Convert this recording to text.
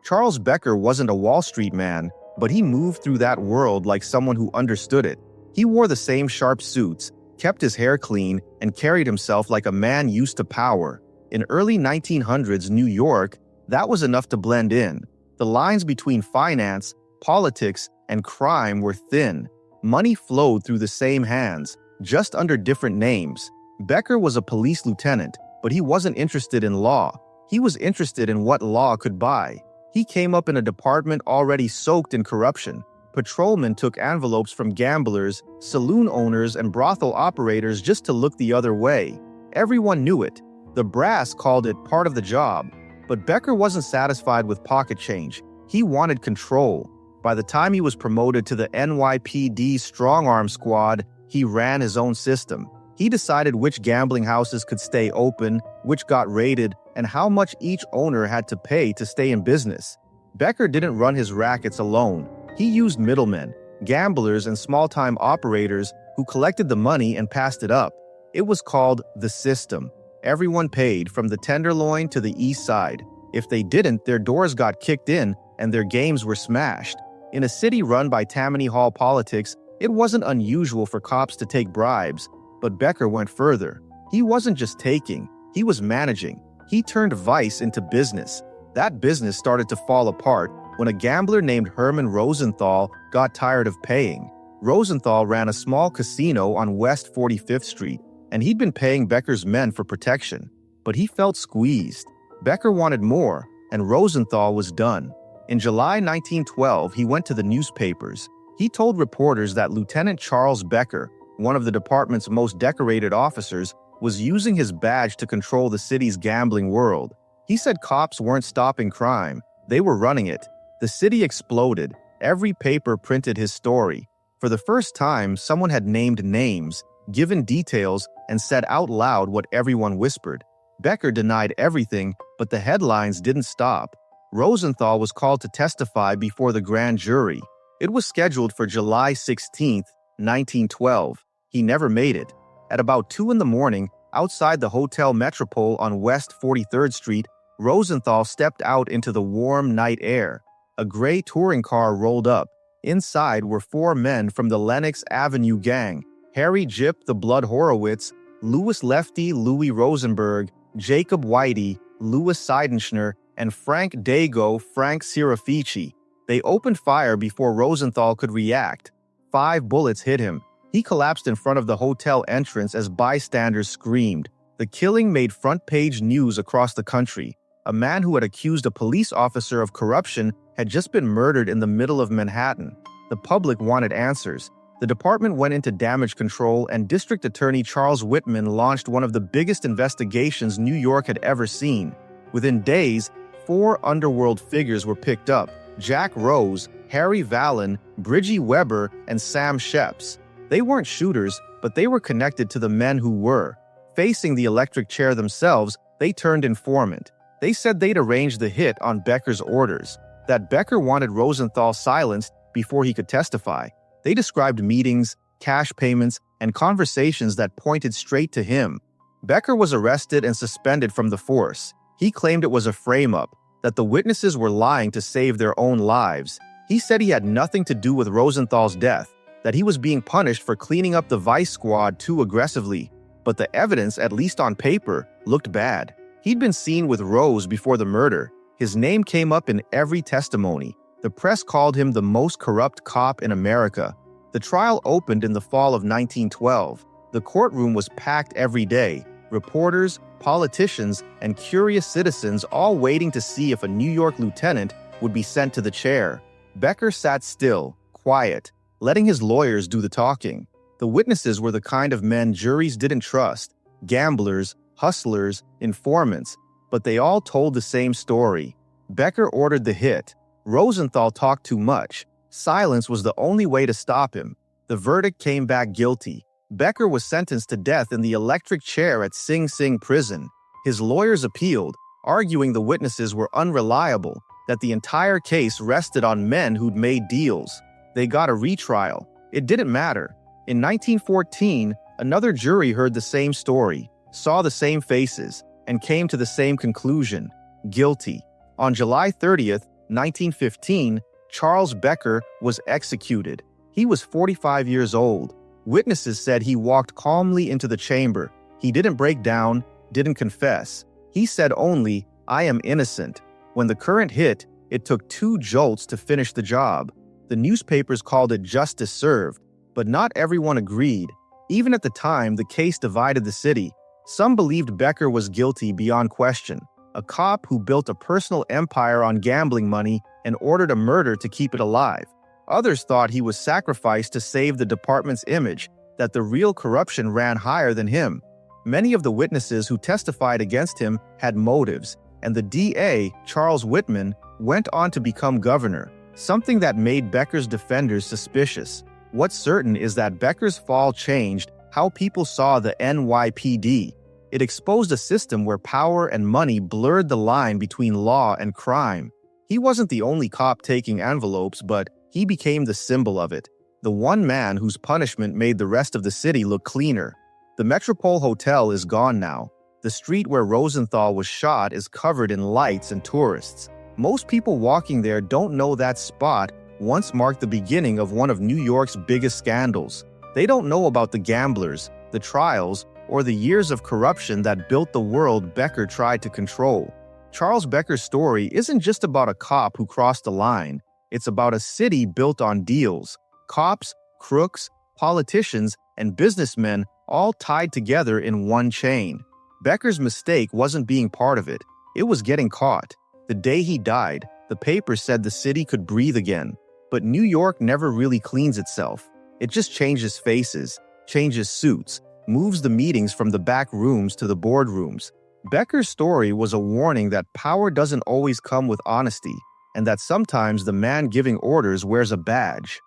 Charles Becker wasn't a Wall Street man, but he moved through that world like someone who understood it. He wore the same sharp suits, kept his hair clean, and carried himself like a man used to power. In early 1900s New York, that was enough to blend in. The lines between finance, politics, and crime were thin. Money flowed through the same hands, just under different names. Becker was a police lieutenant, but he wasn't interested in law. He was interested in what law could buy. He came up in a department already soaked in corruption. Patrolmen took envelopes from gamblers, saloon owners, and brothel operators just to look the other way. Everyone knew it. The brass called it part of the job. But Becker wasn't satisfied with pocket change. He wanted control. By the time he was promoted to the NYPD strong-arm squad, he ran his own system. He decided which gambling houses could stay open, which got raided, and how much each owner had to pay to stay in business. Becker didn't run his rackets alone. He used middlemen, gamblers, and small-time operators who collected the money and passed it up. It was called the system. Everyone paid, from the Tenderloin to the East Side. If they didn't, their doors got kicked in and their games were smashed. In a city run by Tammany Hall politics, it wasn't unusual for cops to take bribes, but Becker went further. He wasn't just taking, he was managing. He turned vice into business. That business started to fall apart when a gambler named Herman Rosenthal got tired of paying. Rosenthal ran a small casino on West 45th Street, and he'd been paying Becker's men for protection. But he felt squeezed. Becker wanted more, and Rosenthal was done. In July 1912, he went to the newspapers. He told reporters that Lieutenant Charles Becker, one of the department's most decorated officers, was using his badge to control the city's gambling world. He said cops weren't stopping crime, they were running it. The city exploded. Every paper printed his story. For the first time, someone had named names, given details, and said out loud what everyone whispered. Becker denied everything, but the headlines didn't stop. Rosenthal was called to testify before the grand jury. It was scheduled for July 16, 1912. He never made it. At about 2 in the morning, outside the Hotel Metropole on West 43rd Street, Rosenthal stepped out into the warm night air. A gray touring car rolled up. Inside were 4 men from the Lenox Avenue gang: Harry Gyp the Blood Horowitz, Louis Lefty Louis Rosenberg, Jacob Whitey, Louis Seidenschner, and Frank Dago Frank Sirafici. They opened fire before Rosenthal could react. 5 bullets hit him. He collapsed in front of the hotel entrance as bystanders screamed. The killing made front-page news across the country. A man who had accused a police officer of corruption had just been murdered in the middle of Manhattan. The public wanted answers. The department went into damage control, and District Attorney Charles Whitman launched one of the biggest investigations New York had ever seen. Within days, 4 underworld figures were picked up: Jack Rose, Harry Vallon, Bridgie Weber, and Sam Sheps. They weren't shooters, but they were connected to the men who were. Facing the electric chair themselves, they turned informant. They said they'd arranged the hit on Becker's orders, that Becker wanted Rosenthal silenced before he could testify. They described meetings, cash payments, and conversations that pointed straight to him. Becker was arrested and suspended from the force. He claimed it was a frame-up, that the witnesses were lying to save their own lives. He said he had nothing to do with Rosenthal's death, that he was being punished for cleaning up the vice squad too aggressively. But the evidence, at least on paper, looked bad. He'd been seen with Rose before the murder. His name came up in every testimony. The press called him the most corrupt cop in America. The trial opened in the fall of 1912. The courtroom was packed every day. Reporters, politicians, and curious citizens all waiting to see if a New York lieutenant would be sent to the chair. Becker sat still, quiet, letting his lawyers do the talking. The witnesses were the kind of men juries didn't trust: gamblers, hustlers, informants, but they all told the same story. Becker ordered the hit. Rosenthal talked too much. Silence was the only way to stop him. The verdict came back guilty. Becker was sentenced to death in the electric chair at Sing Sing prison. His lawyers appealed, arguing the witnesses were unreliable, that the entire case rested on men who'd made deals. They got a retrial. It didn't matter. In 1914, another jury heard the same story, saw the same faces, and came to the same conclusion: guilty. On July 30th, 1915, Charles Becker was executed. He was 45 years old. Witnesses said he walked calmly into the chamber. He didn't break down, didn't confess. He said only, "I am innocent." When the current hit, it took 2 jolts to finish the job. The newspapers called it justice served, but not everyone agreed. Even at the time, the case divided the city. Some believed Becker was guilty beyond question, a cop who built a personal empire on gambling money and ordered a murder to keep it alive. Others thought he was sacrificed to save the department's image, that the real corruption ran higher than him. Many of the witnesses who testified against him had motives, and the DA, Charles Whitman, went on to become governor, something that made Becker's defenders suspicious. What's certain is that Becker's fall changed how people saw the NYPD. It exposed a system where power and money blurred the line between law and crime. He wasn't the only cop taking envelopes, but he became the symbol of it, the one man whose punishment made the rest of the city look cleaner. The Metropole Hotel is gone now. The street where Rosenthal was shot is covered in lights and tourists. Most people walking there don't know that spot once marked the beginning of one of New York's biggest scandals. They don't know about the gamblers, the trials, or the years of corruption that built the world Becker tried to control. Charles Becker's story isn't just about a cop who crossed the line. It's about a city built on deals. Cops, crooks, politicians, and businessmen all tied together in one chain. Becker's mistake wasn't being part of it. It was getting caught. The day he died, the paper said the city could breathe again. But New York never really cleans itself. It just changes faces, changes suits, moves the meetings from the back rooms to the boardrooms. Becker's story was a warning that power doesn't always come with honesty, and that sometimes the man giving orders wears a badge.